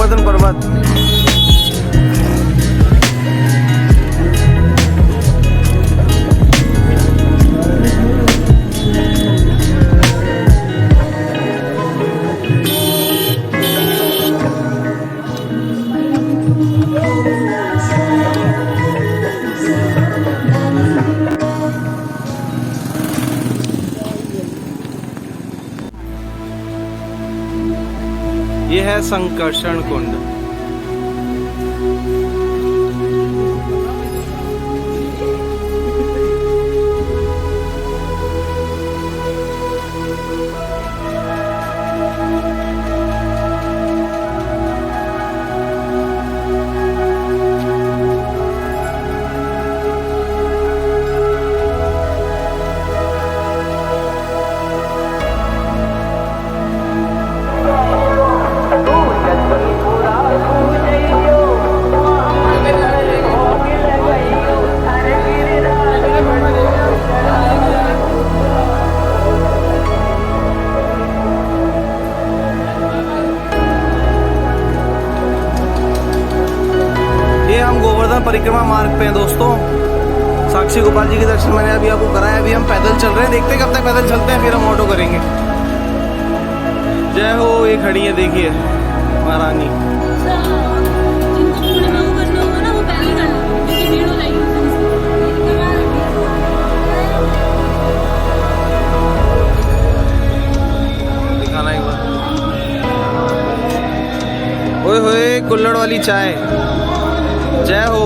गोवर्धन पर्वत। ये है संकर्षण कुंड। परिक्रमा मार्ग पे हैं दोस्तों। साक्षी गोपाल जी के दर्शन मैंने अभी आपको कराया। अभी हम पैदल चल रहे हैं, देखते हैं कब तक पैदल चलते हैं, फिर हम ऑटो करेंगे। जय हो। ये खड़ी है, देखिए महारानी। दिखाना एक बार। ओए होए कुल्हड़ वाली चाय। जय हो।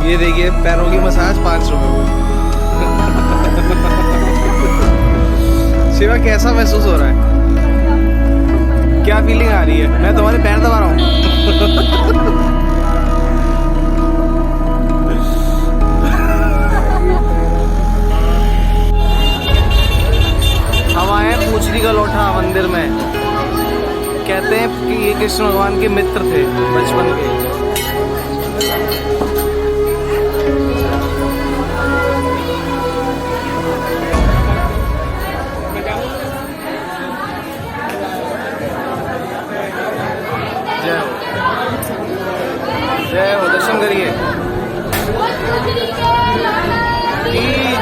ये देखिए पैरों की मसाज 5 रुपए। शिवा कैसा महसूस हो रहा है? क्या फीलिंग आ रही है? मैं तुम्हारे पैर दबा रहा हूँ। हम आए हैं पूछली का लोठा मंदिर में। कहते हैं कि ये कृष्ण भगवान के मित्र थे बचपन के। जय हो। दर्शन करिए।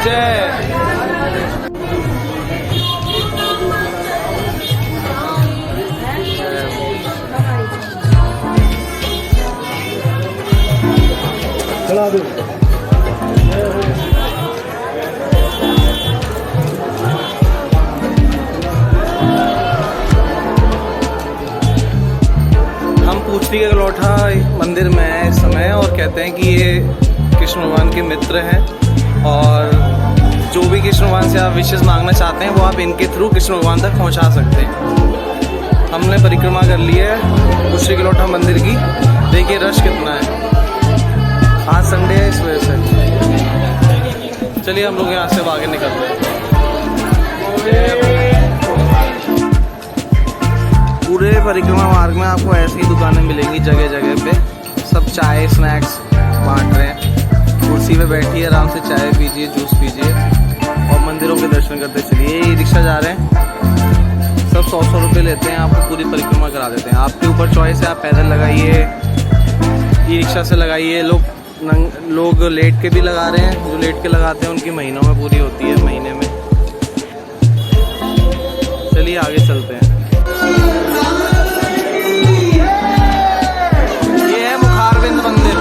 जय। चला दो। पूछली का लोठा मंदिर में है इस समय, और कहते हैं कि ये कृष्ण भगवान के मित्र हैं, और जो भी कृष्ण भगवान से आप विशेष मांगना चाहते हैं वो आप इनके थ्रू कृष्ण भगवान तक पहुंचा सकते हैं। हमने परिक्रमा कर ली है पूछली का लोठा मंदिर की। देखिए रश कितना है। आज संडे है इस वजह से। चलिए हम लोग यहाँ से आगे निकलते हैं। पूरे परिक्रमा मार्ग में आपको ऐसी दुकानें मिलेंगी जगह जगह पे। सब चाय स्नैक्स बांट रहे हैं। कुर्सी पे बैठिए, आराम से चाय पीजिए, जूस पीजिए और मंदिरों के दर्शन करते चलिए। ये रिक्शा जा रहे हैं, सब 100 रुपये लेते हैं, आपको पूरी परिक्रमा करा देते हैं। आपके ऊपर चॉइस है, आप पैदल लगाइए, ई रिक्शा से लगाइए। लोग लेट के भी लगा रहे हैं। जो लेट के लगाते हैं उनकी महीनों में पूरी होती है, महीने में। चलिए आगे चलते हैं। ये है मुखारविंद मंदिर।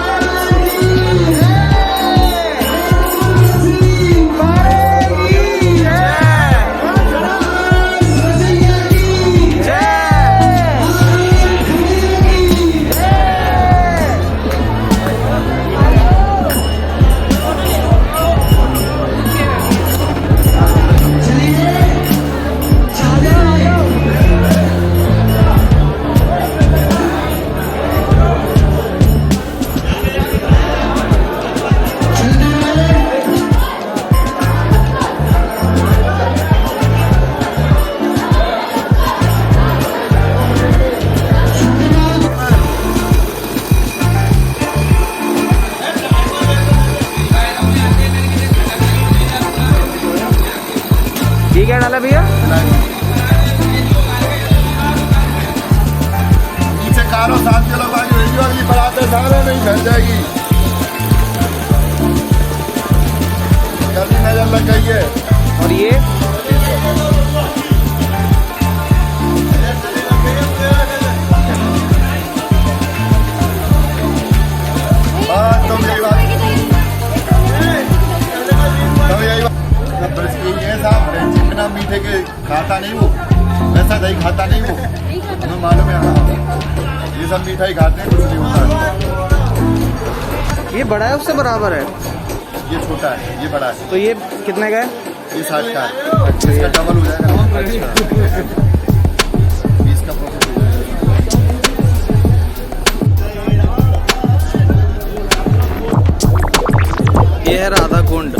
हाल है भैया? नीचे कारो 7 किलो बाजी रही और ये बढ़ाते सारे नहीं फैल जाएगी। जल्दी नजर लग गई है। और ये तुम यही बात ये साहब जितना मीठे के खाता नहीं वो, वैसा दही खाता नहीं वो, हमें मालूम है। ये सब मीठा ही खाते हैं, कुछ नहीं होता। ये बड़ा है उससे बराबर है? ये छोटा है, ये बड़ा है। तो ये कितने का है? ये 60 का है। इसका डबल हो जाएगा। अच्छा 20 का प्रॉफिट हो जाएगा। ये है राधा कुंड।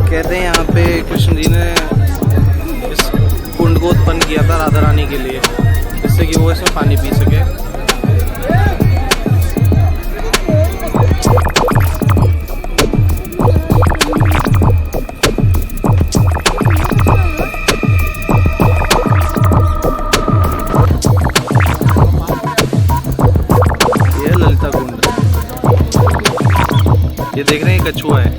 कहते हैं यहाँ पे कृष्ण जी ने इस कुंड को उत्पन्न किया था राधा रानी के लिए, जिससे कि वो इसमें पानी पी सके। ये है ललिता कुंड। ये देख रहे हैं कछुआ है।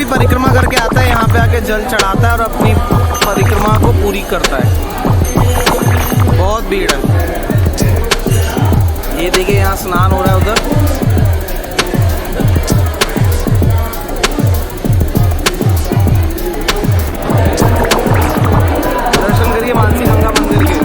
परिक्रमा करके आता है यहाँ पे आके जल चढ़ाता है और अपनी परिक्रमा को पूरी करता है। बहुत भीड़ है। ये देखिए यहाँ स्नान हो रहा है उधर। दर्शन करिए मानसी गंगा मंदिर के।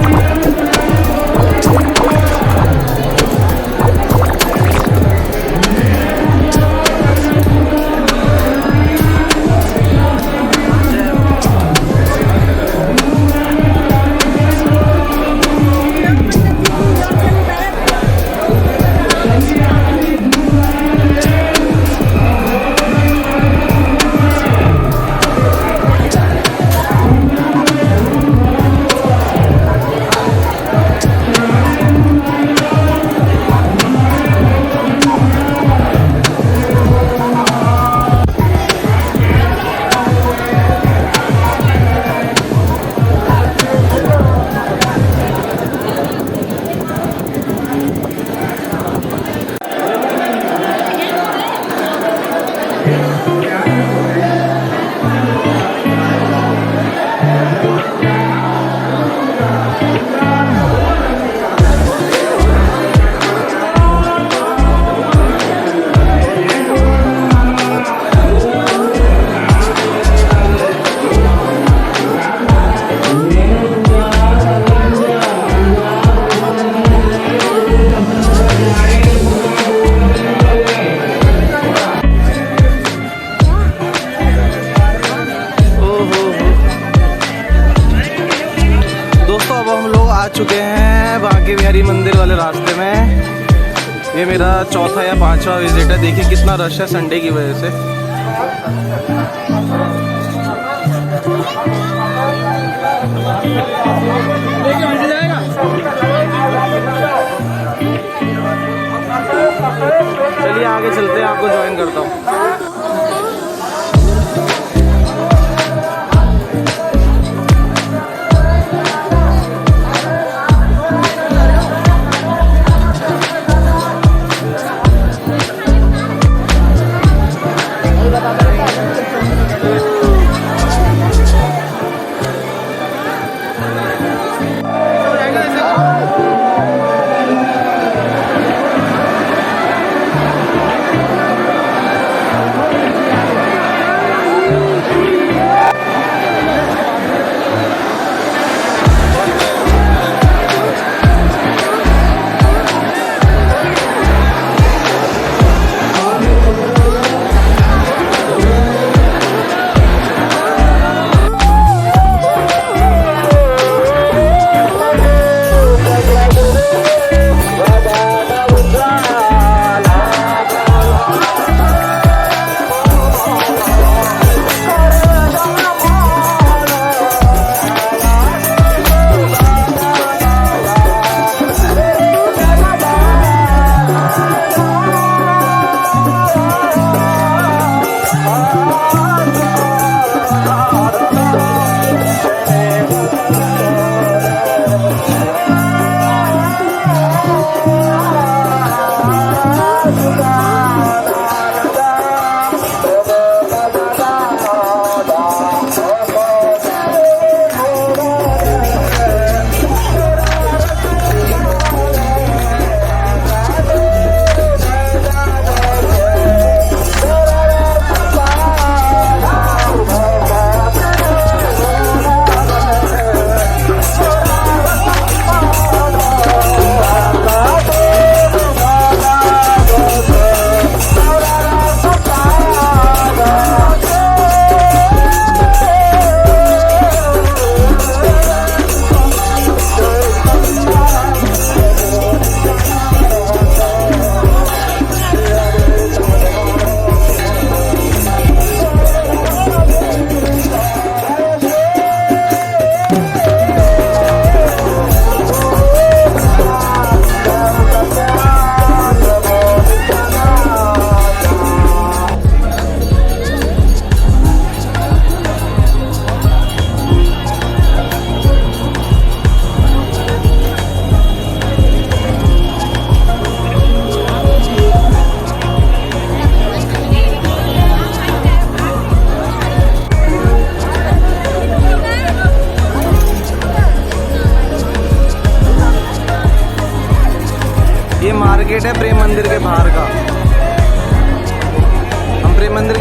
चुके हैं बांके बिहारी मंदिर वाले रास्ते में। ये मेरा चौथा या पांचवा विजिट है। देखिए कितना रश है संडे की वजह से। चलिए आगे चलते हैं, आपको ज्वाइन करता हूँ।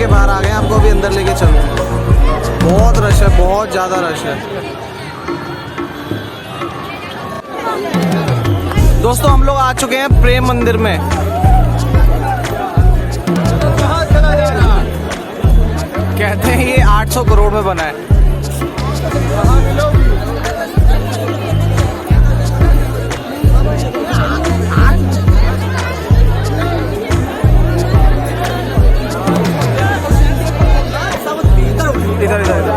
के बाहर आ गए हैं, आपको अभी अंदर लेके चलूँगा। बहुत रश है, बहुत ज़्यादा रश है। दोस्तों हम लोग आ चुके हैं प्रेम मंदिर में। कहते हैं ये 800 करोड़ में बना है। इधर इधर इधर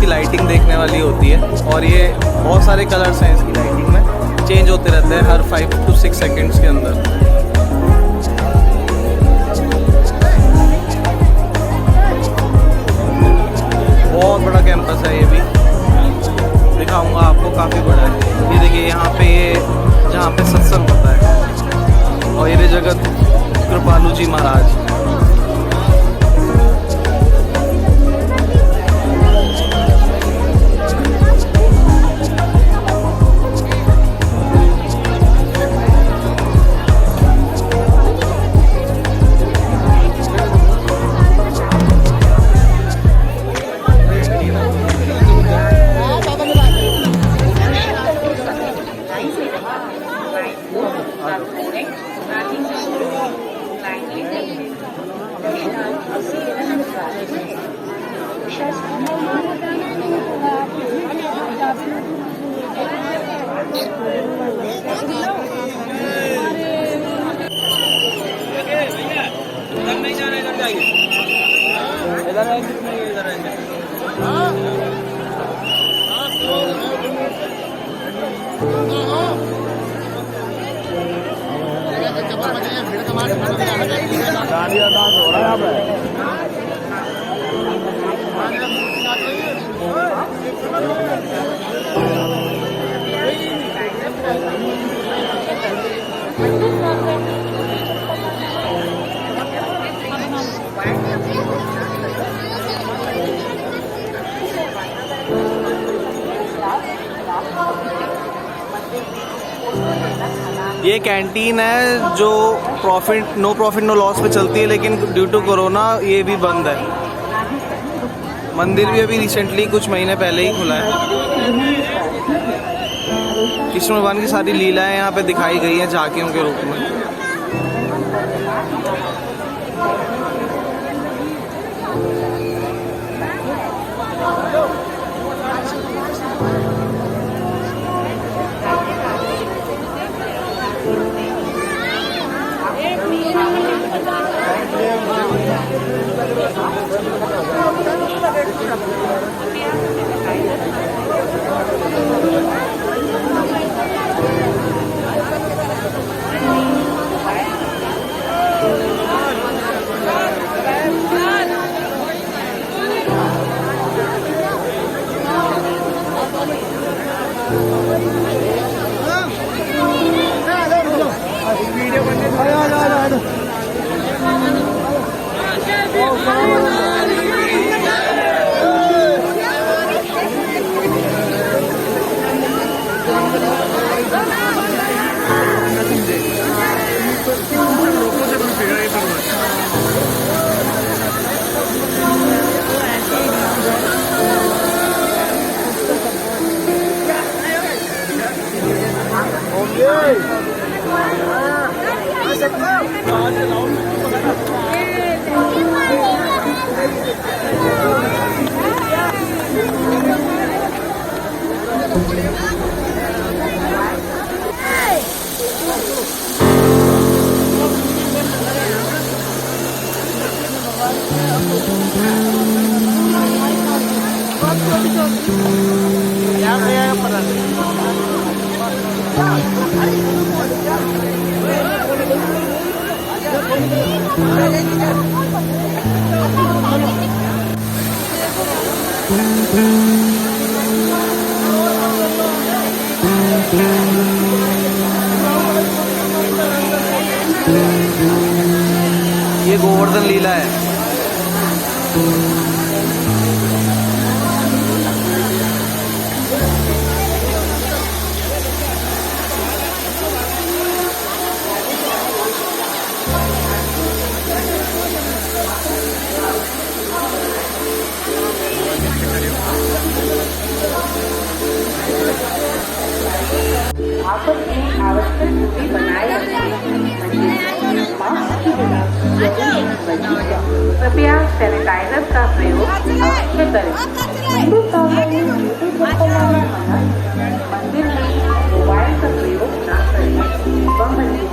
लाइटिंग देखने वाली होती है और ये बहुत सारे कलर्स हैं इसकी लाइटिंग में, चेंज होते रहते हैं हर 5 to 6 सेकेंड्स के अंदर। बहुत बड़ा कैंपस है, ये भी दिखाऊंगा आपको, काफ़ी बड़ा है। ये देखिए यहाँ पे ये जहाँ पे सत्संग होता है और ये जगत कृपालू जी महाराज। ये कैंटीन है जो नो प्रॉफिट नो लॉस पे चलती है, लेकिन ड्यू टू कोरोना ये भी बंद है। मंदिर भी अभी रिसेंटली कुछ महीने पहले ही खुला है। कृष्ण भगवान की सारी लीलाएं यहाँ पे दिखाई गई हैं झांकियों के रूप में। ये गोवर्धन लीला है। आपस में आवश्यक दूरी बनाए कृपया सैनिटाइजर का प्रयोग अवश्य करें। मंदिर में मोबाइल का प्रयोग न करें। वातावरण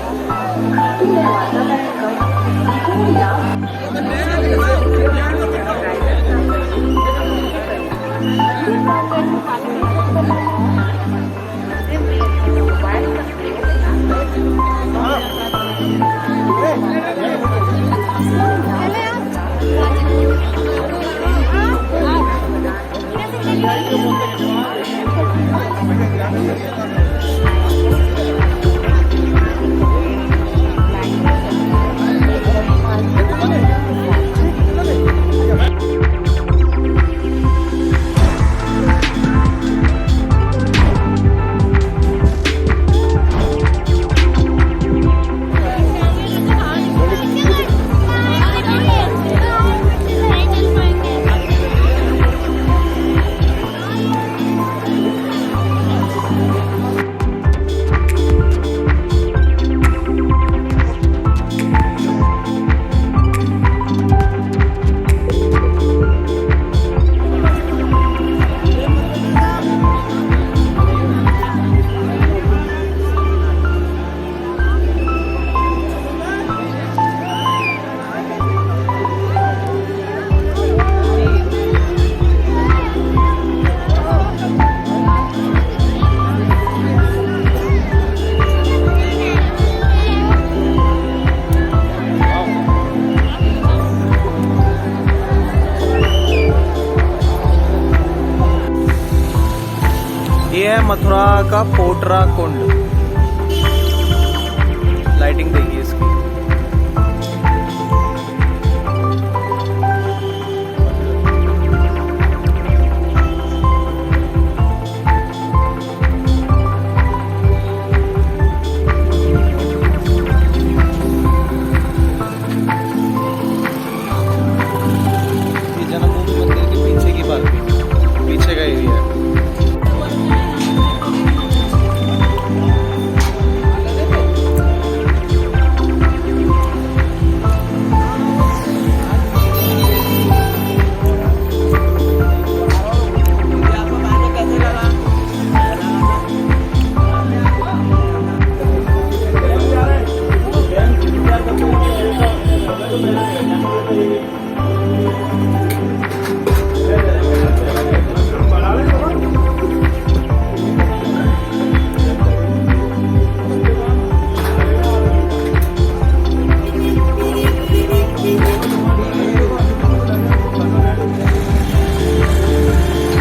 ये है मथुरा का पोटरा कुंड। लाइटिंग देखिए इसकी। ये जन्मभूमि मंदिर के पीछे की पार्किंग, पीछे का एरिया है।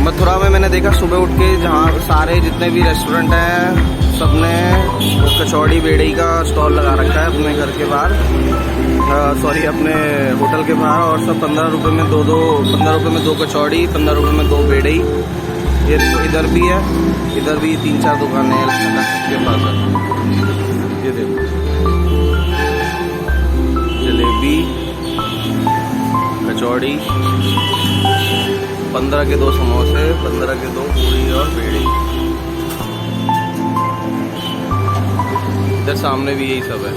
मथुरा में मैंने देखा सुबह उठ के जहाँ सारे जितने भी रेस्टोरेंट हैं सबने कचौड़ी बेड़ी का स्टॉल लगा रखा है अपने घर के बाहर, सॉरी अपने होटल के बाहर, और सब 15 रुपये में 15 रुपये में 2 कचौड़ी, 15 रुपये में 2 बेड़ी। ये इधर भी है, इधर भी 3-4 दुकानें हैं के पास है। ये देखो जलेबी, कचौड़ी, 15 के 2 समोसे, 15 के 2 पूरी और बेड़ी। इधर सामने भी यही सब है।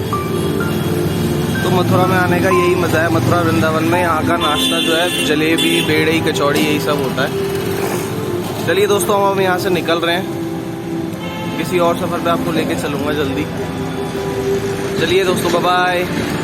तो मथुरा में आने का यही मज़ा है। मथुरा वृंदावन में यहाँ का नाश्ता जो है जलेबी, बेड़ई, कचौड़ी यही सब होता है। चलिए दोस्तों, हम यहाँ से निकल रहे हैं। किसी और सफ़र पे आपको लेके चलूँगा जल्दी। चलिए दोस्तों, बाय बाय।